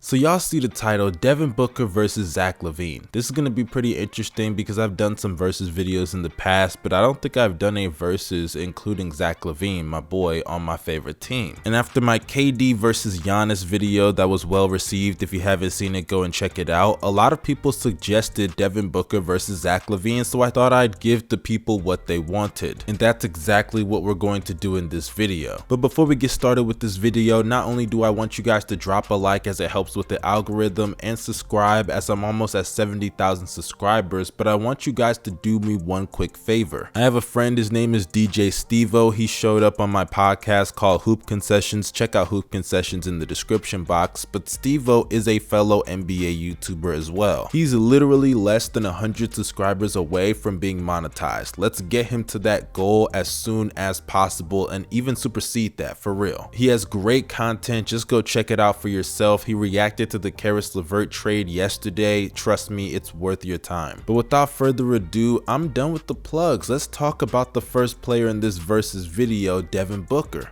So y'all see the title, Devin Booker versus Zach LaVine. This is going to be pretty interesting because I've done some versus videos in the past, but I don't think I've done a versus including Zach LaVine, my boy, on my favorite team. And after my KD versus Giannis video that was well received, if you haven't seen it, go and check it out. A lot of people suggested Devin Booker versus Zach LaVine, so I thought I'd give the people what they wanted. And that's exactly what we're going to do in this video. But before we get started with this video, not only do I want you guys to drop a like as it helps with the algorithm and subscribe as I'm almost at 70,000 subscribers, but I want you guys to do me one quick favor. I have a friend, his name is DJ Stevo. He showed up on my podcast called Hoop Concessions. Check out Hoop Concessions in the description box, but Stevo is a fellow NBA YouTuber as well. He's literally less than 100 subscribers away from being monetized. Let's get him to that goal as soon as possible and even supersede that for real. He has great content, just go check it out for yourself. He reacted to the Karis LeVert trade yesterday. Trust me, it's worth your time. But without further ado, I'm done with the plugs. Let's talk about the first player in this versus video, Devin Booker.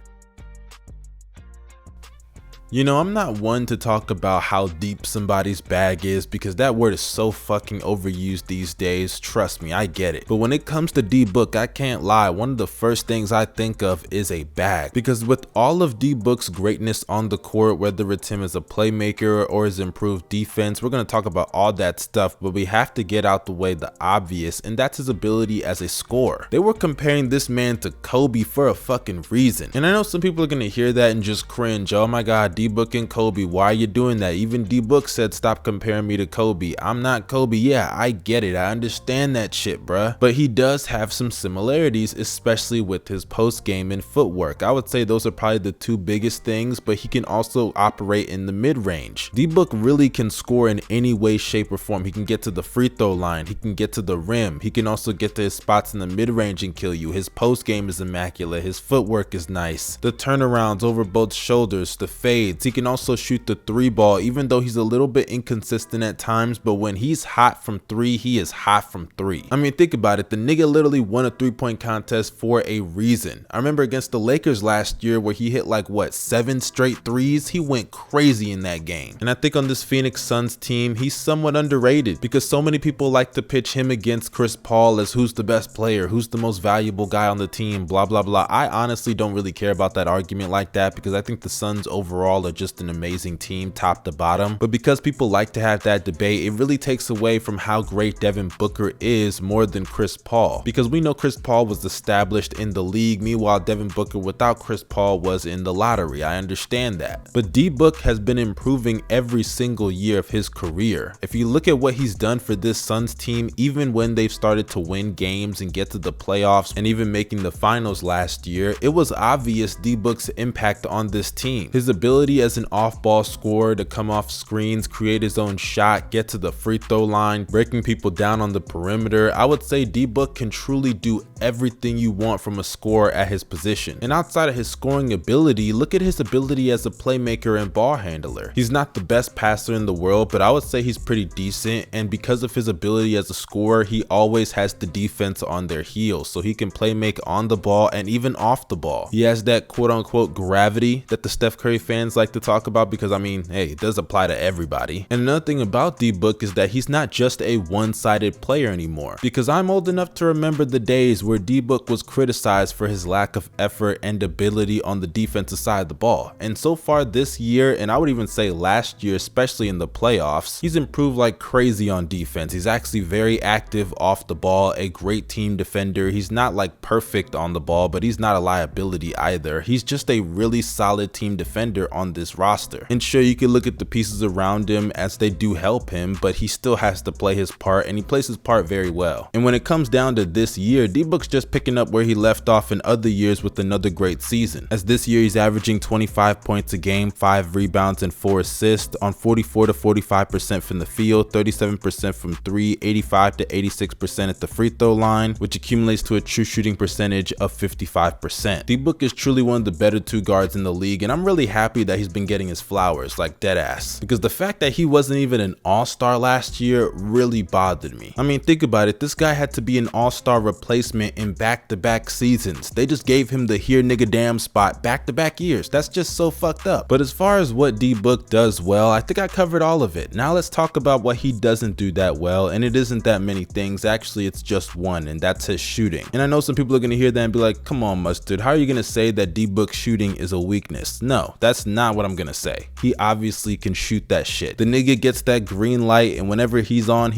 You know, I'm not one to talk about how deep somebody's bag is because that word is so fucking overused these days. Trust me, I get it. But when it comes to D-Book, I can't lie. One of the first things I think of is a bag. Because with all of D-Book's greatness on the court, whether it's him as a playmaker or his improved defense, we're going to talk about all that stuff, but we have to get out the way the obvious, and that's his ability as a scorer. They were comparing this man to Kobe for a fucking reason. And I know some people are going to hear that and just cringe. Oh my god, D-Book and Kobe, why are you doing that? Even D-Book said stop comparing me to Kobe. I'm not Kobe. Yeah, I get it. I understand that shit, bruh. But he does have some similarities, especially with his post game and footwork. I would say those are probably the two biggest things, but he can also operate in the mid-range. D-Book really can score in any way, shape, or form. He can get to the free throw line. He can get to the rim. He can also get to his spots in the mid-range and kill you. His post game is immaculate. His footwork is nice. The turnarounds over both shoulders, the fades. He can also shoot the three ball, even though he's a little bit inconsistent at times, but when he's hot from three, he is hot from three. I mean, think about it. The nigga literally won a 3-point contest for a reason. I remember against the Lakers last year where he hit like what, 7 straight threes. He went crazy in that game. And I think on this Phoenix Suns team, he's somewhat underrated because so many people like to pitch him against Chris Paul as who's the best player, who's the most valuable guy on the team, blah blah blah. I honestly don't really care about that argument like that because I think the Suns overall are just an amazing team top to bottom, but because people like to have that debate, it really takes away from how great Devin Booker is more than Chris Paul, because we know Chris Paul was established in the league, meanwhile Devin Booker without Chris Paul was in the lottery. I understand that, but D-Book has been improving every single year of his career. If you look at what he's done for this Suns team, even when they've started to win games and get to the playoffs and even making the finals last year, it was obvious D-Book's impact on this team. His ability as an off-ball scorer to come off screens, create his own shot, get to the free throw line, breaking people down on the perimeter. I would say D-Book can truly do everything you want from a scorer at his position. And outside of his scoring ability, look at his ability as a playmaker and ball handler. He's not the best passer in the world, but I would say he's pretty decent, and because of his ability as a scorer, he always has the defense on their heels, so he can play make on the ball and even off the ball. He has that quote-unquote gravity that the Steph Curry fans like to talk about, because I mean, hey, it does apply to everybody. And another thing about D-Book is that he's not just a one-sided player anymore, because I'm old enough to remember the days where D-Book was criticized for his lack of effort and ability on the defensive side of the ball. And so far this year, and I would even say last year, especially in the playoffs, he's improved like crazy on defense. He's actually very active off the ball, a great team defender. He's not like perfect on the ball, but he's not a liability either. He's just a really solid team defender on this roster. And sure, you can look at the pieces around him as they do help him, but he still has to play his part, and he plays his part very well. And when it comes down to this year, D-Book's just picking up where he left off in other years with another great season. As this year he's averaging 25 points a game, 5 rebounds and 4 assists on 44 to 45% from the field, 37% from 3, 85 to 86% at the free throw line, which accumulates to a true shooting percentage of 55%. D-Book is truly one of the better 2 guards in the league, and I'm really happy that that he's been getting his flowers, like dead ass. Because the fact that he wasn't even an all-star last year really bothered me. I mean, think about it. This guy had to be an all-star replacement in back-to-back seasons. They just gave him the here nigga damn spot back-to-back years. That's just so fucked up. But as far as what D-Book does well, I think I covered all of it. Now let's talk about what he doesn't do that well, and it isn't that many things. Actually, it's just one, and that's his shooting. And I know some people are gonna hear that and be like, come on, Mustard, how are you gonna say that D-Book shooting is a weakness? No, that's not what I'm gonna say. He obviously can shoot that shit. The nigga gets that green light, and whenever he's on,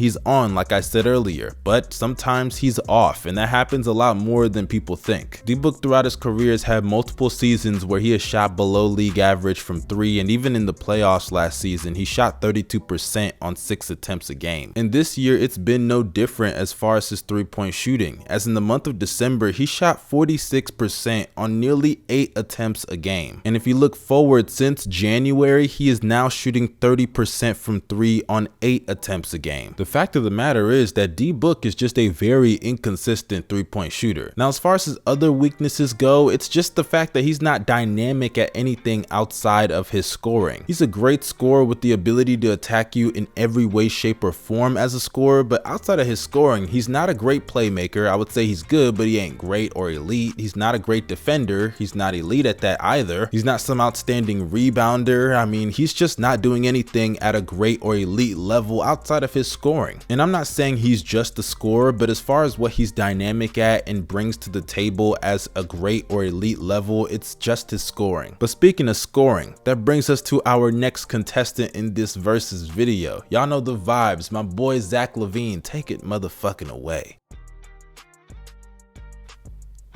like I said earlier. But sometimes he's off, and that happens a lot more than people think. D-Book throughout his career has had multiple seasons where he has shot below league average from 3, and even in the playoffs last season, he shot 32% on 6 attempts a game. And this year, it's been no different as far as his 3-point shooting, as in the month of December, he shot 46% on nearly 8 attempts a game. And if you look forward, since January, he is now shooting 30% from 3 on 8 attempts a game. The fact of the matter is that D-Book is just a very inconsistent 3-point shooter. Now, as far as his other weaknesses go, it's just the fact that he's not dynamic at anything outside of his scoring. He's a great scorer with the ability to attack you in every way, shape, or form as a scorer, but outside of his scoring, he's not a great playmaker. I would say he's good, but he ain't great or elite. He's not a great defender. He's not elite at that either. He's not some outstanding rebounder. I mean, he's just not doing anything at a great or elite level outside of his scoring. And I'm not saying he's just a scorer, but as far as what he's dynamic at and brings to the table as a great or elite level, it's just his scoring. But speaking of scoring, that brings us to our next contestant in this versus video. Y'all know the vibes. My boy Zach LaVine, take it motherfucking away.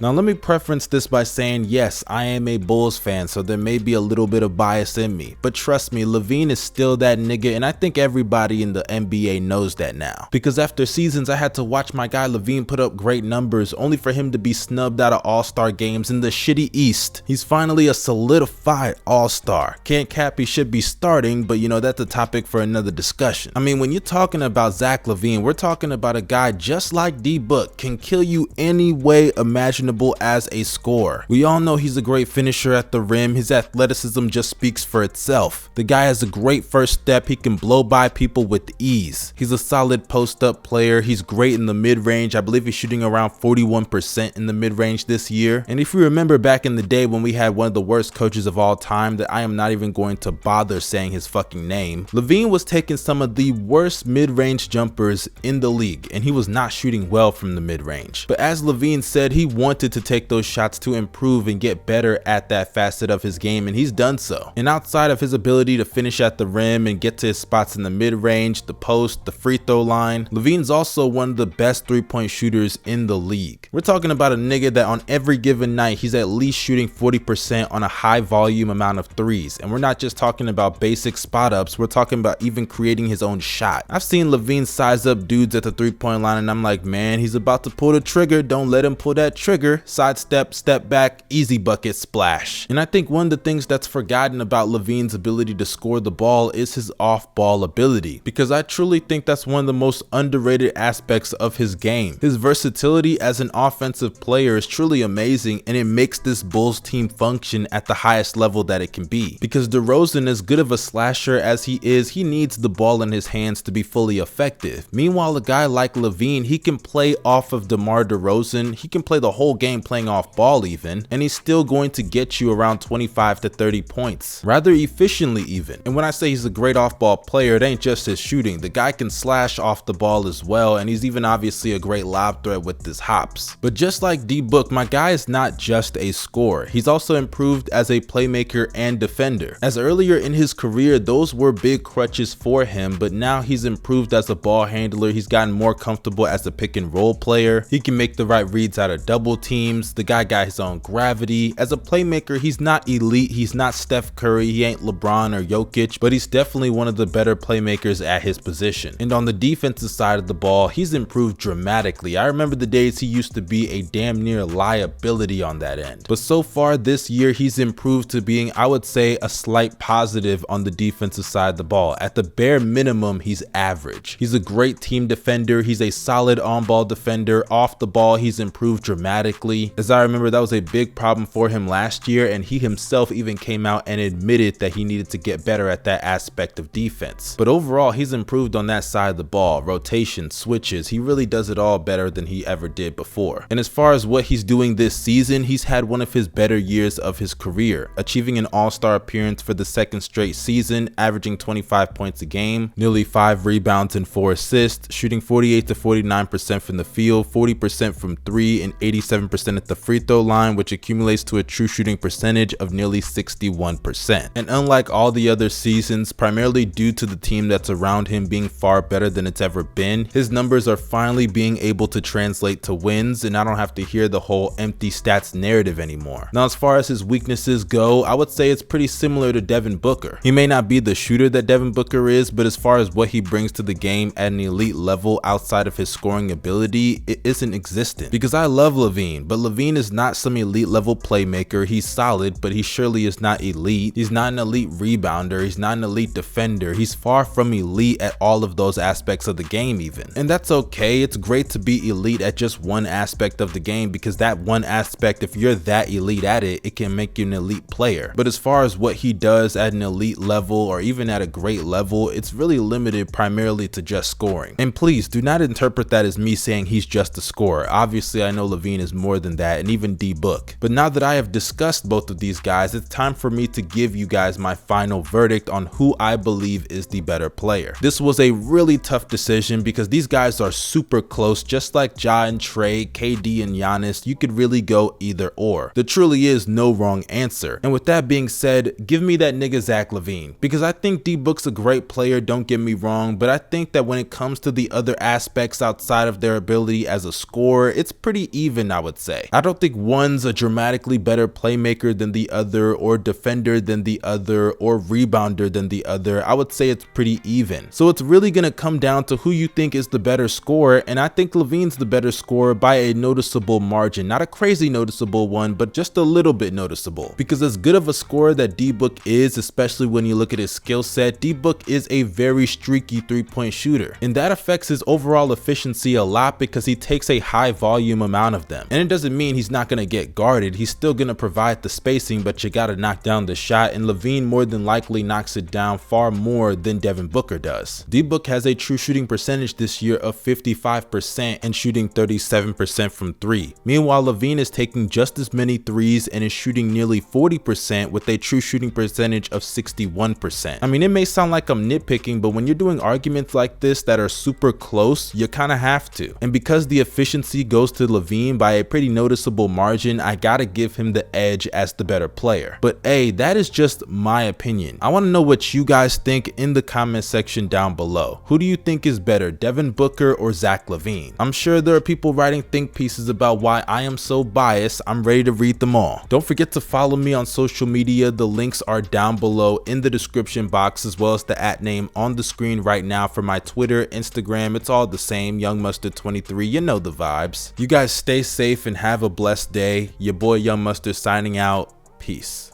Now let me preference this by saying, yes, I am a Bulls fan, so there may be a little bit of bias in me, but trust me, LaVine is still that nigga, and I think everybody in the NBA knows that now. Because after seasons, I had to watch my guy LaVine put up great numbers, only for him to be snubbed out of All-Star games in the shitty East. He's finally a solidified All-Star. Can't cap he should be starting, but you know, that's a topic for another discussion. I mean, when you're talking about Zach LaVine, we're talking about a guy just like D-Book, can kill you any way imaginable as a scorer. We all know he's a great finisher at the rim. His athleticism just speaks for itself. The guy has a great first step. He can blow by people with ease. He's a solid post-up player. He's great in the mid-range. I believe he's shooting around 41% in the mid-range this year. And if you remember back in the day when we had one of the worst coaches of all time, that I am not even going to bother saying his fucking name, LaVine was taking some of the worst mid-range jumpers in the league, and he was not shooting well from the mid-range. But as LaVine said, he wanted to take those shots to improve and get better at that facet of his game, and he's done so. And outside of his ability to finish at the rim and get to his spots in the mid-range, the post, the free throw line, LaVine's also one of the best 3-point shooters in the league. We're talking about a nigga that on every given night, he's at least shooting 40% on a high volume amount of threes. And we're not just talking about basic spot ups, we're talking about even creating his own shot. I've seen LaVine size up dudes at the 3-point line, and I'm like, man, he's about to pull the trigger. Don't let him pull that trigger. Sidestep, step back, easy bucket, splash. And I think one of the things that's forgotten about LaVine's ability to score the ball is his off-ball ability, because I truly think that's one of the most underrated aspects of his game. His versatility as an offensive player is truly amazing, and it makes this Bulls team function at the highest level that it can be. Because DeRozan, as good of a slasher as he is, he needs the ball in his hands to be fully effective. Meanwhile, a guy like LaVine, he can play off of DeMar DeRozan, he can play the whole game playing off ball even, and he's still going to get you around 25 to 30 points, rather efficiently even. And when I say he's a great off-ball player, it ain't just his shooting. The guy can slash off the ball as well, and he's even obviously a great lob threat with his hops. But just like D-Book, my guy is not just a scorer. He's also improved as a playmaker and defender. As earlier in his career, those were big crutches for him, but now he's improved as a ball handler. He's gotten more comfortable as a pick and roll player. He can make the right reads out of double teams. The guy got his own gravity. As a playmaker, he's not elite. He's not Steph Curry. He ain't LeBron or Jokic, but he's definitely one of the better playmakers at his position. And on the defensive side of the ball, he's improved dramatically. I remember the days he used to be a damn near liability on that end. But so far this year, he's improved to being, I would say, a slight positive on the defensive side of the ball. At the bare minimum, he's average. He's a great team defender. He's a solid on-ball defender. Off the ball, he's improved dramatically. dramatically. As I remember, that was a big problem for him last year, and he himself even came out and admitted that he needed to get better at that aspect of defense. But overall, he's improved on that side of the ball, rotation, switches. He really does it all better than he ever did before. And as far as what he's doing this season, he's had one of his better years of his career, achieving an all-star appearance for the second straight season, averaging 25 points a game, nearly 5 rebounds and 4 assists, shooting 48 to 49% from the field, 40% from 3, and 87% at the free throw line, which accumulates to a true shooting percentage of nearly 61%. And unlike all the other seasons, primarily due to the team that's around him being far better than it's ever been, his numbers are finally being able to translate to wins, and I don't have to hear the whole empty stats narrative anymore. Now, as far as his weaknesses go, I would say it's pretty similar to Devin Booker. He may not be the shooter that Devin Booker is, but as far as what he brings to the game at an elite level outside of his scoring ability, it isn't existent. Because I love LaVine, but LaVine is not some elite level playmaker. He's solid, but he surely is not elite. He's not an elite rebounder. He's not an elite defender. He's far from elite at all of those aspects of the game even. And that's okay. It's great to be elite at just one aspect of the game, because that one aspect, if you're that elite at it, it can make you an elite player. But as far as what he does at an elite level or even at a great level, it's really limited primarily to just scoring. And please do not interpret that as me saying he's just a scorer. Obviously, I know LaVine is more than that, and even D-Book. But now that I have discussed both of these guys, it's time for me to give you guys my final verdict on who I believe is the better player. This was a really tough decision because these guys are super close, just like Ja and Trey, KD and Giannis. You could really go either or. There truly is no wrong answer. And with that being said, give me that nigga Zach LaVine, because I think D-Book's a great player, don't get me wrong, but I think that when it comes to the other aspects outside of their ability as a scorer, it's pretty even, I would say. I don't think one's a dramatically better playmaker than the other, or defender than the other, or rebounder than the other. I would say it's pretty even. So it's really gonna come down to who you think is the better scorer, and I think LaVine's the better scorer by a noticeable margin. Not a crazy noticeable one, but just a little bit noticeable. Because as good of a scorer that D-Book is, especially when you look at his skill set, D-Book is a very streaky three-point shooter, and that affects his overall efficiency a lot because he takes a high volume amount of them. And it doesn't mean he's not gonna get guarded. He's still gonna provide the spacing, but you gotta knock down the shot, and LaVine more than likely knocks it down far more than Devin Booker does. D-Book has a true shooting percentage this year of 55% and shooting 37% from 3. Meanwhile, LaVine is taking just as many threes and is shooting nearly 40% with a true shooting percentage of 61%. I mean, it may sound like I'm nitpicking, but when you're doing arguments like this that are super close, you kind of have to. And because the efficiency goes to LaVine by a pretty noticeable margin, I gotta give him the edge as the better player. But hey, that is just my opinion. I want to know what you guys think in the comment section down below. Who do you think is better, Devin Booker or Zach LaVine? I'm sure there are people writing think pieces about why I am so biased. I'm ready to read them all. Don't forget to follow me on social media. The links are down below in the description box, as well as the @name on the screen right now for my Twitter, Instagram. It's all the same, Young Mustard 23. You know the vibes. You guys stay safe and have a blessed day. Your boy Young Mustard signing out. Peace.